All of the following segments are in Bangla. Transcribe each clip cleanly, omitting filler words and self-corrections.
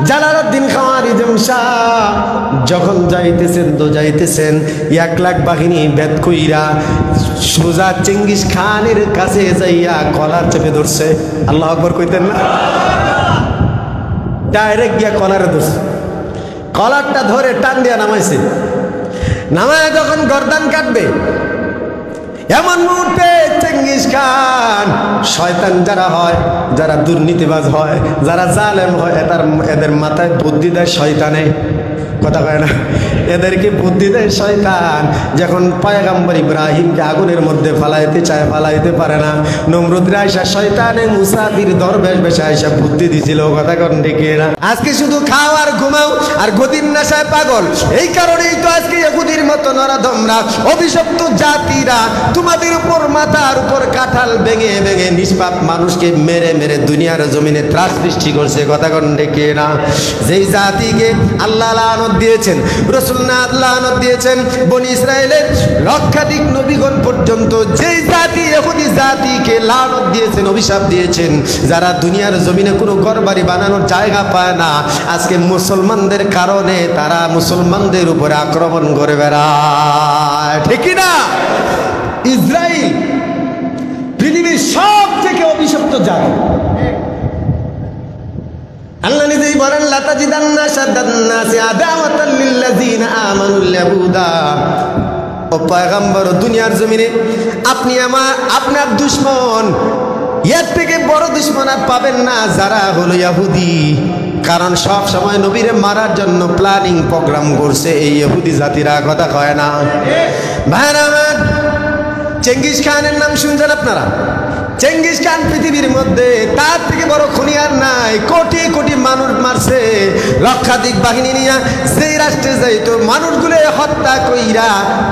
জালালউদ্দিন খাওয়ারিজম শাহ যখন যাইতেছেন 1 লাখ বাহিনী ভেদ কইরা সোজা চেঙ্গিস খানের কাছে যাইয়া কলার চেপে ধরছে। আল্লাহু আকবার কইতেন না? ডাইরেক্ট গিয়া কলারে ধরছে, কলারটা ধরে টান দিয়া নামাইছে। নামায় যখন গর্দান কাটবে এমন মুহূর্তে চেঙ্গিস খান শয়তান যারা হয়, যারা দুর্নীতিবাজ হয়, যারা জালেম হয়, এদের মাথায় বুদ্ধি দেয় শয়তানে। কথা কয় না? এদেরকে বুদ্ধি দেয় শয়তান। যখন পয়গম্বর ইব্রাহিমকে আগুনের মধ্যে ফালাইতে চায়, ফালাইতে পারে না, নমরুদের আয়সা শয়তানে মুসাফির দরবেশ বেশে আয়সা বুদ্ধি দিছিল। কথা কন ঠিক না? আজকে শুধু খাও আর ঘুমাও আর গদির নেশায় পাগল। এই কারণেই তো আজকে ইহুদির মতো নরাধমরা, অভিশপ্ত জাতিরা তোমাদের উপর মাথার উপর কাঁঠাল ভেঙে ভেঙে নিষ্পাপ মানুষকে মেরে মেরে দুনিয়ার জমিনে ত্রাস সৃষ্টি করছে। কথা কন ঠিক না? যেই জাতিকে আল্লাহ লানত দিয়েছেন, রাসূলুল্লাহ লানত দিয়েছেন, বনি ইসরাইলের লক্ষাধিক নবীগণ পর্যন্ত যেই জাতি ইহুদি জাতিকে লানত দিয়েছেন, অভিশাপ দিয়েছেন, যারা দুনিয়ার জমিনে কোনো ঘরবাড়ি বানানোর জায়গা পায় না, আজকে মুসলমানদের কারণে তারা মুসলমানদের উপরে আক্রমণ করে বেড়ায়। ঠিক না? ইসরায়েল পৃথিবীর সব থেকে অভিশপ্ত জাতি। আল্লাহ নিজেই বলেন লাতাজিদান্না শাদ্দান্নাসি আদাওয়াতাল লিল্লাযিনা আমানুল ইয়াহুদা। ও পয়গম্বর, দুনিয়ার জমিনে আপনি আপনার দুশমন, এর থেকে বড় দুশমন আর পাবেন না যারা হলো ইহুদি। কারণ সব সময় নবীরে মারার জন্য প্ল্যানিং প্রোগ্রাম করছে এই ইহুদি জাতিরা। কথা কয় না? ভাইরা আমার, চেঙ্গিস খানের নাম শুনছেন আপনারা? চেঙ্গিস খান পৃথিবীর মধ্যে তার থেকে বড় খুনি আর নাই। কোটি কোটি মানুষ মারছে, লক্ষাধিক বাহিনী নিয়ে যেই রাষ্ট্রে যাইতো মানুষগুলো হত্যা কইরা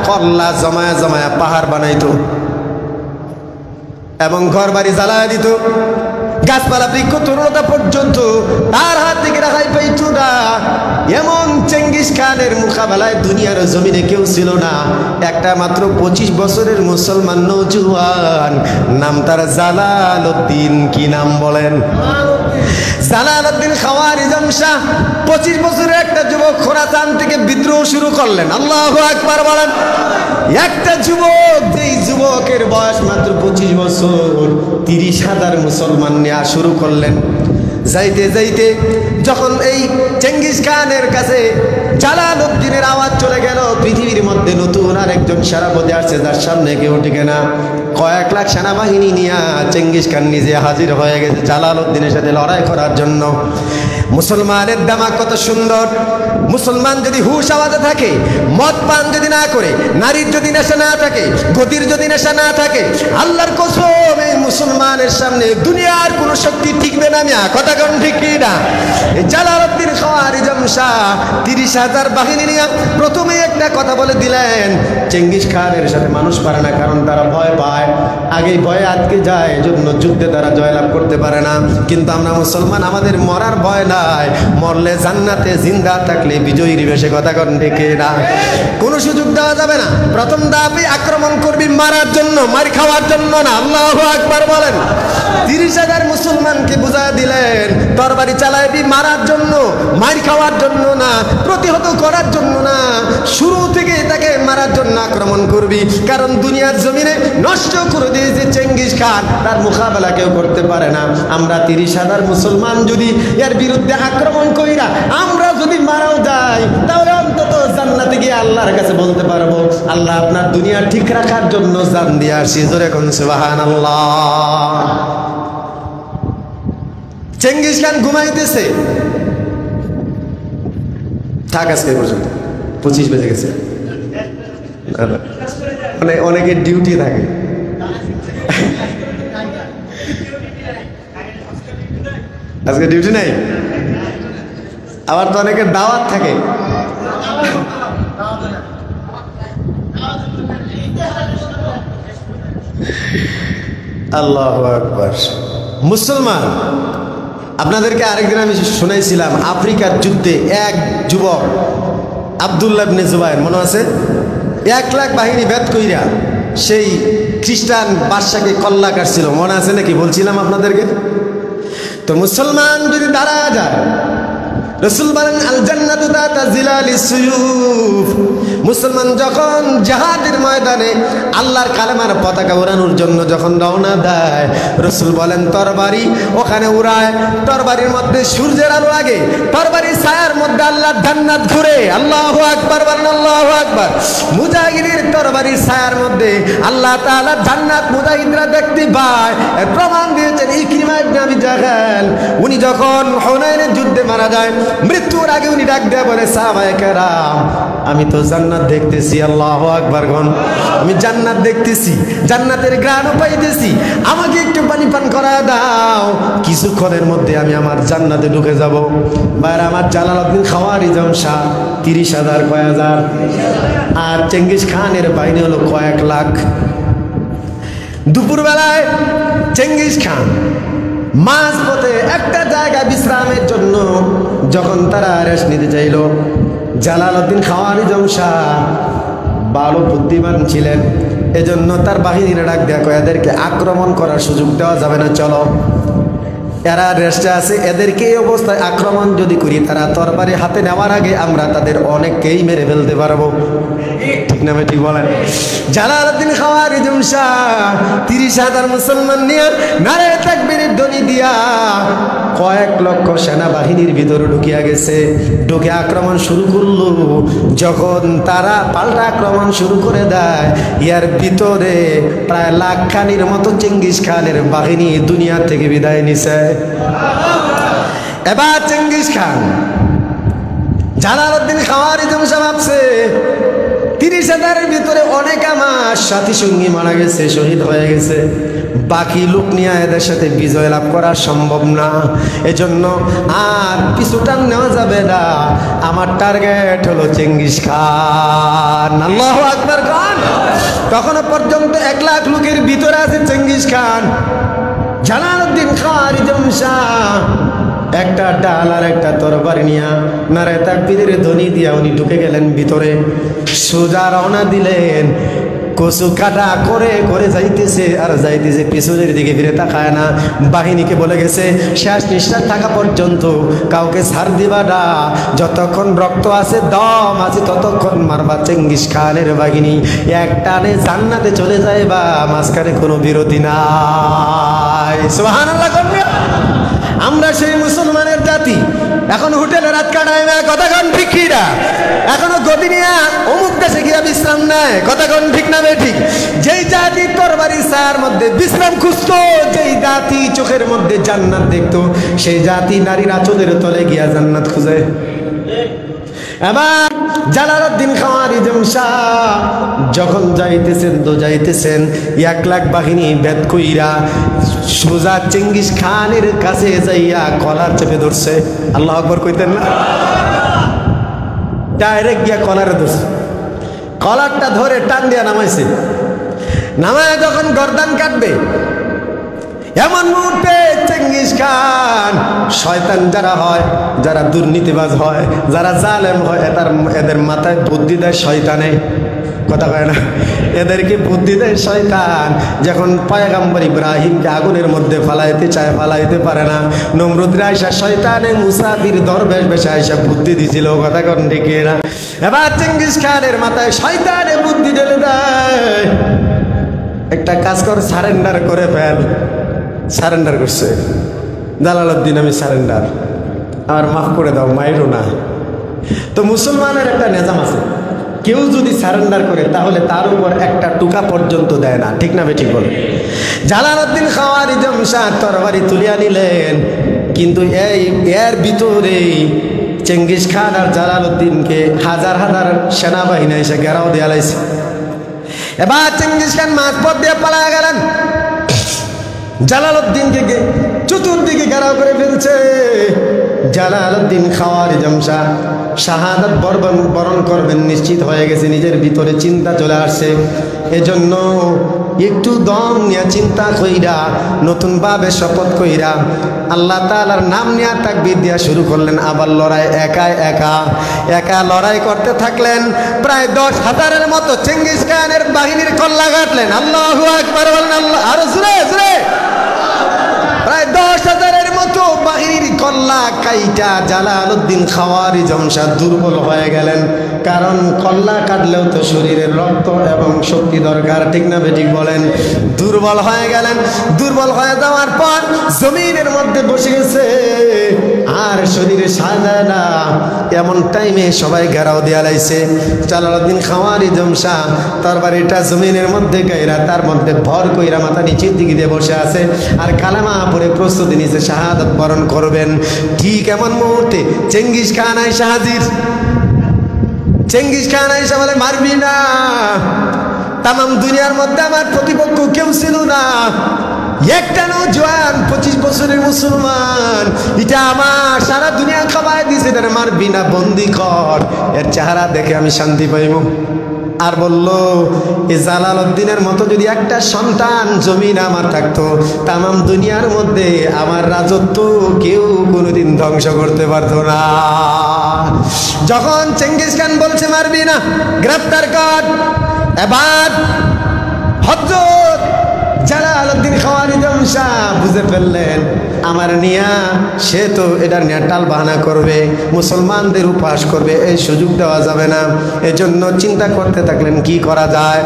কল্লা জমায়া জমায়া পাহাড় বানাইতো এবং ঘর বাড়ি জ্বালায় দিত, গাছপালা বৃক্ষ তরুণতা পর্যন্ত তার হাত থেকে রাখাই পাইত না। এমন চেঙ্গিস খানের মোকাবেলায় দুনিয়ার জমিনে কেউ ছিল না। একটা মাত্র 25 বছরের মুসলমান নৌজওয়ান, নাম তার জালালউদ্দিন। কি নাম বলেন? জালালউদ্দিন খাওয়ারিজম শাহ 25 বছরের একটা যুবক খোরাসান থেকে বিদ্রোহ শুরু করলেন। আল্লাহু আকবার বলেন। একটা যুবক, যেই যুবকের বয়স মাত্র 25 বছর, 30,000 মুসলমান নেওয়া শুরু করলেন। যাইতে যাইতে যখন এই চেঙ্গিস খানের কাছে জালালউদ্দিনের আওয়াজ চলে গেল, পৃথিবীর মধ্যে নতুন আর একজন সেনাপতি আসছে যার সামনে কেউ টিকে না। কয়েক লাখ সেনাবাহিনী নিয়ে চেঙ্গিস খান নিজে হাজির হয়ে গেছে জালালউদ্দিনের সাথে লড়াই করার জন্য। মুসলমানের দামা কত সুন্দর! মুসলমান যদি হুশ আওয়াজে থাকে, মদ পান যদি না করে, নারীর যদি নেশা না থাকে, গতির যদি নেশা না থাকে, আল্লাহর কসম এই মুসলমানের সামনে দুনিয়ার কোনো শক্তি টিকবে না। মিয়া কথা কোন ঠিক না? জালালউদ্দিন খাওয়ারিজম শাহ 30,000 বাহিনী নিয়ে প্রথমে একটা কথা বলে দিলেন, চেঙ্গিস খানের সাথে মানুষ পারে না, কারণ তারা ভয় পায়, আগেই ভয়ে আটকে যায়, এজন্য যুদ্ধে তারা জয়লাভ করতে পারে না। কিন্তু আমরা মুসলমান, আমাদের মরার ভয় নাই, মরলে জান্নাতে, জিন্দা থাকলে বিজয়ীর বেশে। কথা কোন ঠিক না? কোনো সুযোগ দেওয়া যাবে না। প্রথম ধাপে আক্রমণ করবি মারার জন্য, মার খাওয়ার জন্য না। আল্লাহু আকবার বলেন। 30,000 মুসলমানকে বুঝায় দিলেন, তরবারি চালাইবি মারার জন্য, মার খাওয়ার জন্য না, প্রতিহত করার জন্য না। শুরু থেকে তাকে মারার জন্য আক্রমণ করবি, কারণ দুনিয়ার জমিনে নষ্ট করে দিয়েছে চেঙ্গিস খান, তার মোকাবেলা কেউ করতে পারে না। আমরা 30,000 মুসলমান যদি এর বিরুদ্ধে আক্রমণ কইরা আমরা যদি মারাও যাই, তাহলে অন্তত জান্নাতে গিয়ে আল্লাহর কাছে বলতে পারবো, আল্লাহ আপনার দুনিয়া ঠিক রাখার জন্য জান দিয়ে আসি। জোরে কোন সুবহানাল্লাহ। চেঙ্গিস খান ঘুমাইতেছে, থাক আজকে পর্যন্ত, 25 বেজে গেছে। অনেকের ডিউটি থাকে। আজকে ডিউটি নাই, আবার তো অনেকের দাওয়াত থাকে। আল্লাহু আকবার। মুসলমান, আপনাদেরকে আরেকদিন আমি শুনাইছিলাম, আফ্রিকার যুদ্ধে এক যুবক আব্দুল্লাহ ইবনে জুবায়ের, মনে আছে? 1 লাখ বাহিনী ভেদ কইরা সেই খ্রিস্টান বাদশাকে কল্লা কাটছিল, মনে আছে নাকি? বলছিলাম আপনাদেরকে। তো মুসলমান যদি দাঁড়া যায়, রাসূল বলেন আল জান্নাতু তাতা জিলালিস সুয়ুফ। মুসলমান যখন জিহাদের ময়দানে আল্লাহর কালেমার পতাকা উড়ানোর জন্য যখন রওনা দেয়, রাসূল বলেন তরবারি ওখানে উড়ায়, তরবারির মধ্যে সূর্যের আলো লাগে, তরবারির ছায়ার মধ্যে আল্লাহর জান্নাত ঘুরে। আল্লাহু আকবার বলেন, আল্লাহু আকবার। মুজাহিদের তরবারির ছায়ার মধ্যে আল্লাহ তাআলা জান্নাত মুজাহিদরা দেখতে পায়। এর প্রমাণ দিয়েছেন ইকরিমা ইবনে আবি জাহল। উনি যখন হুনাইনের যুদ্ধে মারা যায়, মৃত্যুর আগে উনি ডাক দেয়া বলে, সাহাবায়ে কেরাম আমি তো জান্নাত দেখতেছি। আল্লাহু আকবার গণ, আমি জান্নাত দেখতেছি, জান্নাতের ঘ্রাণও পাইতেছি, আমাকে একটু পানি পান করা দাও, কিছুক্ষণের মধ্যে আমি আমার জান্নাতে ঢুকে যাব। বাইরে আমার জালালউদ্দিন খাওয়ারিজম শাহ 30,000 কয় হাজার, আর চেঙ্গিস খানের বাহিনী হলো কয়েক লাখ। দুপুরবেলায় চেঙ্গিস খান মাঝপথে একটা জায়গায় বিশ্রামের জন্য যখন তারা রেস্ট নিতে চাইল, জালালউদ্দিন খাওয়ারিজম শাহ ভালো বুদ্ধিমান ছিলেন, এজন্য তার বাহিনীরা ডাক দেয়া কয় এদেরকে আক্রমণ করার সুযোগ দেওয়া যাবে না, চলো এরা রেস্টে আছে, এদেরকে এই অবস্থায় আক্রমণ যদি করি তারা তরবারি হাতে নেওয়ার আগে আমরা তাদের অনেককেই মেরে ফেলতে পারবো। ঠিক না ঠিক বলেন? জালালউদ্দিন খাওয়ারিজম শাহ 30,000 মুসলমান নিয়ে নারে তাকবীরের ধ্বনি দিয়া কয়েক লক্ষ সেনাবাহিনীর ভিতরে ঢুকিয়া গেছে, ঢুকে আক্রমণ শুরু করলো। যখন তারা পাল্টা আক্রমণ শুরু করে দেয়, ইয়ার ভিতরে প্রায় লাখখানির মতো চেঙ্গিস খানের বাহিনী দুনিয়া থেকে বিদায় নিছে। এবার Genghis Khan Jalaluddin Khwarezm Shah ভাবছে 30,000-এর ভিতরে অনেক আমার সাথী সঙ্গী মারা গেছে, শহীদ হয়ে গেছে, বাকি লোক নিয়ে এদের সাথে বিজয় লাভ করা সম্ভব না, এজন্য আর পিছু টান নেওয়া যাবে না, আমার টার্গেট হলো চেঙ্গিস খান। আল্লাহু আকবার খান। তখনও পর্যন্ত 1 লাখ লোকের ভিতরে আছে Genghis Khan. Jalaluddin Khwarezm Shah একটা ডাল আর একটা তরবারি নিয়া নারে তাকবীরের ধ্বনি দিয়া উনি ঢুকে গেলেন ভিতরে, সোজা রওনা দিলেন। কচু কাটা করে করে যাইতেছে আর যাইতেছে, পিছনের দিকে ফিরে তাকায় না। বাহিনীকে বলে গেছে শেষ নিঃশ্বাস থাকা পর্যন্ত কাউকে ছাড় দিবা না, যতক্ষণ রক্ত আছে দম আছে ততক্ষণ মারবা চেঙ্গিস খানের বাহিনী, এক টানে জান্নাতে চলে যায় বা মাঝখানে কোনো বিরতি নাই। সুবহানাল্লাহ। আমরা সেই মুসলমানের জাতি, এখন হোটেলে রাত কাটায় না, কথা কোন ঠিক না? এখনো গদি নিয়ে অমুক দেশে গিয়া বিশ্রাম নেয়, কথা কোন ঠিক না? ঠিক। যেই জাতি তরবারি ছায়ার মধ্যে বিশ্রাম খুঁজতো, যেই জাতি চোখের মধ্যে জান্নাত দেখতো, সেই জাতি নারীর আঁচলের তলে গিয়া জান্নাত খুঁজে। এবার জালালউদ্দিন খাওয়ারিজম শাহ যখন যাইতেছেন তো যাইতেছেন, 1 লাখ বাহিনী বেদ কইরা সোজা চেঙ্গিস খানের কাছে যাইয়া কলার চেপে ধরছে। আল্লাহু আকবার কইতেন না? ডাইরেক্ট গিয়া কলারে ধরছে, কলারটা ধরে টান দিয়া নামাইছে। নামায় যখন গর্দান কাটবে, এমন মুহূর্তে চেঙ্গিস খান শয়তান যারা হয়, যারা দুর্নীতিবাজ হয়, যারা জালেম হয়, এদের মাথায় বুদ্ধি দেয় শয়তানে, কথা কয় না? এদেরকে বুদ্ধি দেয় শয়তান। যখন পয়গম্বর ইব্রাহিমকে আগুনের মধ্যে ফালাইতে চায়, ফালাইতে পারে না, নমরুদের আয়সা শয়তানে মুসাফির দরবেশ বেশে আয়সা বুদ্ধি দিছিল, কথা কন ঠিক না? এবার চেঙ্গিস খানের মাথায় শয়তানে বুদ্ধি ঢেলে দেয়, একটা কাজ কর, সারেন্ডার করে ফেল। সারেন্ডার করছে, জালালউদ্দিন আমি সারেন্ডার, আর মাফ করে দাও, মাইরো না। তো মুসলমানের একটা নিজাম আছে, কেউ যদি সারেন্ডার করে তাহলে তার উপর একটা টুকা পর্যন্ত দেয় না, ঠিক না বেঠিক বলে? জালালউদ্দিন খাওয়ারিজম শাহ তরবারি তুলিয়া নিলেন, কিন্তু এর ভিতরে চেঙ্গিস খান আর জালালউদ্দিনকে হাজার হাজার সেনাবাহিনী এসে ঘেরাও দেয়া লাইছে। এবার চেঙ্গিস খান মাঝপথ দিয়ে পালা গেলেন, জালালউদ্দিনকে চতুর্দিকে ঘেরাও করে ফেলছে। জালালউদ্দিন খাওয়ারিজম শাহ শাহাদাত বরণ করবেন নিশ্চিত হয়ে গেছে, নিজের ভিতরে চিন্তা চলে আসছে। এজন্য একটু দম নিয়ে চিন্তা কইরা, নতুন ভাবে শপথ কইরা আল্লাহ তাআলার নাম নিয়ে তাকবীর দিয়া শুরু করলেন। আবার লড়াই একা লড়াই করতে থাকলেন। প্রায় 10,000-এর মতো চেঙ্গিস খানের বাহিনীর কল্লা কাটলেন। আল্লাহু আকবার বলেন, আল্লাহ আরো জোরে জোরে। প্রায় 10,000-এর মতো বাহিনীর কল্লা কাইটা জালালউদ্দিন খাওয়ারি জমশাদ দুর্বল হয়ে গেলেন। কারণ কল্লা কাটলেও তো শরীরের রক্ত এবং শক্তি দরকার, ঠিক না বেঠিক বলেন? দুর্বল হয়ে গেলেন। দুর্বল হয়ে যাওয়ার পর জমিনের মধ্যে বসে গেছে, আর শরীরে সাজায় না। এমন টাইমে সবাই ঘেরাও দিয়া লাইছে। জালালউদ্দিন খাওয়ারি জমশা তার বাড়িটা জমিনের মধ্যে গাইরা তার মধ্যে ভর কইরা মাথা নিচের দিকে দিয়ে বসে আছে, আর কালেমা পড়ে প্রস্তুতি নিছে শাহাদাত বরণ করবেন। ঠিক এমন মুহূর্তে চেঙ্গিস খান আইসা হাজির। চেঙ্গিস খান আইসা বলে, মারবি না, তাম দুনিয়ার মধ্যে আমার প্রতিপক্ষ কেউ ছিল না। একটা নৌজওয়ান 25 বছরের মুসলমান, এটা আমার সারা দুনিয়া খাওয়াই দিছে, তারা মারবি না, বন্দি কর, এর চেহারা দেখে আমি শান্তি পাইব। আর বলল, এই জালালউদ্দিনের মতো যদি একটা সন্তান জমিন আমার থাকতো, তামাম দুনিয়ার মধ্যে আমার রাজত্ব কেউ কোনোদিন ধ্বংস করতে পারতো না। যখন চেঙ্গিস খান বলছে মারবি না, গ্রেফতার কর, এবার হযরত জালালউদ্দিন খাওয়ারি জমশা বুঝে ফেললেন আমার নিয়া সে তো এটা নিয়ে টাল বাহানা করবে, মুসলমানদের উপহাস করবে, এই সুযোগ দেওয়া যাবে না। এজন্য চিন্তা করতে থাকলেন কি করা যায়।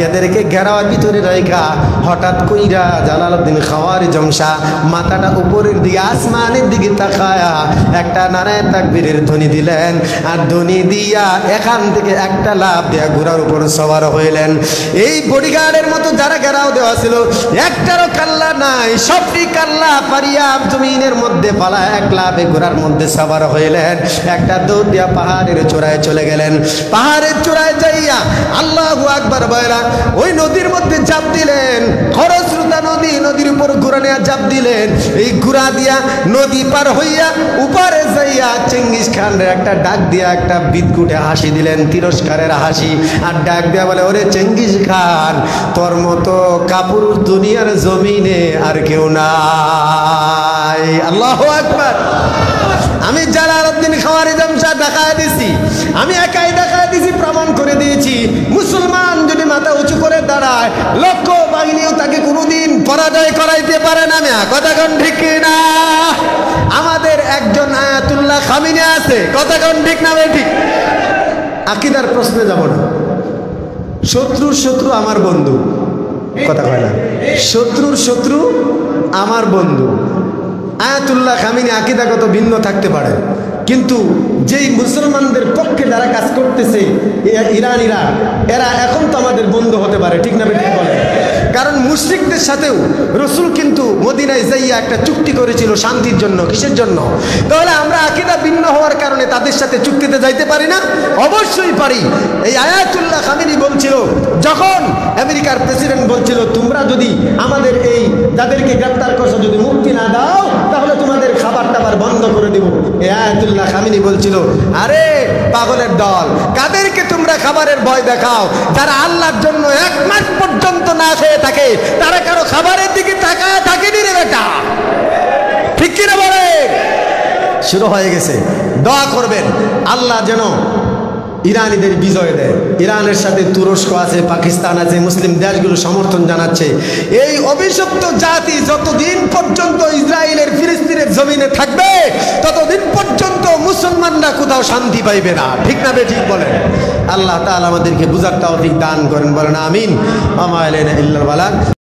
এদেরকে ঘেরাওয়ার ভিতরে রেখা হঠাৎ কইরা জালালউদ্দিন খাওয়ারি জমশা মাথাটা উপরের দিকে আসমানের দিকে তাকায়া একটা নারায়ে তাকবীরের ধ্বনি দিলেন, আর ধ্বনি দিয়া এখান থেকে একটা লাফ দিয়া ঘোড়ার উপর সওয়ার হইলেন। এই বডিগার্ডের মতো যারা ঘেরাও দেওয়া ছিল একটারও কাল্লা নাই, সবটি কাল্লা পারিয়া জমিনের মধ্যে পালা এক লাফে ঘোড়ার মধ্যে সওয়ার হইলেন। একটা দৌড় দিয়া পাহাড়ের চূড়ায় চলে গেলেন। পাহাড়ের চূড়ায় যাইয়া আল্লাহু আকবার বয়রা ওই নদীর মধ্যে ঝাঁপ দিলেন। খরস্রোতা নদী, নদীর উপর ঘোড়া নিয়ে ঝাঁপ দিলেন। এই ঘোড়া দিয়া নদী পার হইয়া উপরে যাইয়া চেঙ্গিস খানের একটা ডাক দিয়া একটা বিদকুটে হাসি দিলেন, তিরস্কারের হাসি। আর ডাক দিয়া বলে, ওরে চেঙ্গিস খান, তোর মতো কাপুরুষ দুনিয়ার জমিনে আর কেউ নাই। আল্লাহু আকবার। আমি জালালউদ্দিন খাওয়ারি জমশা দেখায় দিছি, আমি একাই দেখায় দিছি, প্রমাণ করে দিয়েছি, মুসলমান যদি মাথা উঁচু করে দাঁড়ায় লক্ষ বাহিনীও তাকে কোনোদিন পরাজয় করাইতে পারে না। কথা কোন ঠিক না? আমাদের একজন আয়াতুল্লাহ খামিনি আছে, কথা কোন ঠিক না? ঠিক। আকীদার প্রশ্নে যাব না। শত্রুর শত্রু আমার বন্ধু, কথা কয় না, শত্রুর শত্রু আমার বন্ধু। আয়াতুল্লাহ খামিনি আকীদাগত ভিন্ন থাকতে পারে, কিন্তু যেই মুসলমানদের পক্ষে যারা কাজ করতেছে ইরানিরা, এরা এখন তো আমাদের বন্ধু হতে পারে, ঠিক না বেঠিক বলে? কারণ মুশরিকদের সাথেও রসুল কিন্তু মদিনায় যাইয়া একটা চুক্তি করেছিল শান্তির জন্য। কিসের জন্য? তাহলে আমরা আকীদা ভিন্ন হওয়ার কারণে তাদের সাথে চুক্তিতে যাইতে পারি না? অবশ্যই পারি। এই আয়াতুল্লাহ খামিনি বলছিল, যখন আমেরিকার প্রেসিডেন্ট বলছিল, তোমরা যদি আমাদের এই যাদেরকে গ্রেফতার করছো যদি মুক্তি না দাও, তাহলে তোমাদের খাবার টাবার বন্ধ করে দিব। এই আয়াতুল্লাহ খামিনি বলছিল, আরে পাগলের দল, কাদেরকে তোমরা খাবারের ভয় দেখাও? যারা আল্লাহর জন্য 1 মাস পর্যন্ত না খেয়ে থাকে, তারা কারো খাবারের দিকে তাকায় থাকেনি রে বেটা, ঠিক কিনা বলে? শুরু হয়ে গেছে। দোয়া করবেন আল্লাহ যেন ইরানিদের বিজয় দেয়। ইরানের সাথে তুরস্ক আছে, পাকিস্তান আছে, মুসলিম দেশগুলো সমর্থন জানাচ্ছে। এই অভিশপ্ত জাতি যতদিন পর্যন্ত ইসরায়েলের ফিলিস্তিনের জমিনে থাকবে, ততদিন পর্যন্ত মুসলমানরা কোথাও শান্তি পাইবে না, ঠিক না বেঠিক বলেন? আল্লাহ তাআলা আমাদেরকে বুঝার তৌফিক দান করেন, বলেন আমিন। ওয়া মা আলাইনা ইল্লাল বালাগ।